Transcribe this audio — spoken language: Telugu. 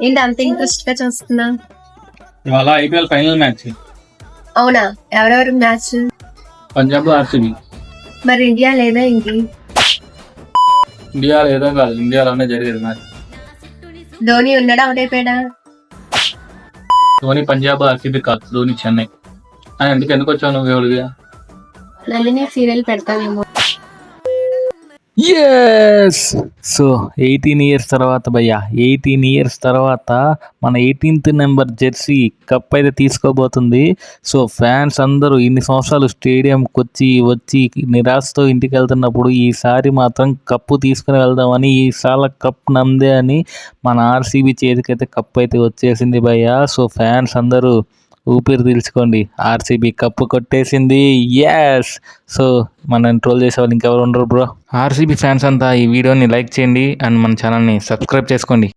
ఏంటి అంత ఇంట్రెస్ట్ గా చూస్తున్నా? ఇవాళ ఐపీఎల్ ఫైనల్ మ్యాచ్. అవునా? ఎవరెవరు మ్యాచ్? పంజాబ్ ఆర్సీబీ. మరి ఇండియా లేదా ఏంటి? ఇండియా ఏదో కాదు, ఇండియాలోనే జరిగేది మ్యాచ్. ధోని ఉన్నాడా, అవుట్ అయిపోయాడా? ధోని పంజాబ్, ఆర్సీబీ కాదు, ధోని చెన్నై. ఎందుకు వచ్చావు నువ్వు ఎవరిగా? నందిని సీరియల్ పెడతావేమో. ఎస్. సో 18 ఇయర్స్ తర్వాత భయ్యా, 18 ఇయర్స్ తర్వాత మన 18th నెంబర్ జెర్సీ కప్ అయితే తీసుకోబోతుంది. సో ఫ్యాన్స్ అందరూ ఇన్ని సంవత్సరాలు స్టేడియంకి వచ్చి నిరాశతో ఇంటికి వెళ్తున్నప్పుడు ఈసారి మాత్రం కప్పు తీసుకుని వెళ్దామని, ఈసారి కప్ నమ్దే అని మన ఆర్సీబీ చేతికైతే కప్ అయితే వచ్చేసింది భయ్యా. సో ఫ్యాన్స్ అందరూ ఊపిరి పీల్చుకోండి, ఆర్సీబీ కప్పు కొట్టేసింది. ఎస్. సో మనం ట్రోల్ చేసే వాళ్ళు ఇంకెవరు ఉండరు బ్రో. ఆర్సీబీ ఫ్యాన్స్ అంతా ఈ వీడియోని లైక్ చేయండి అండ్ మన ఛానల్ని సబ్స్క్రైబ్ చేసుకోండి.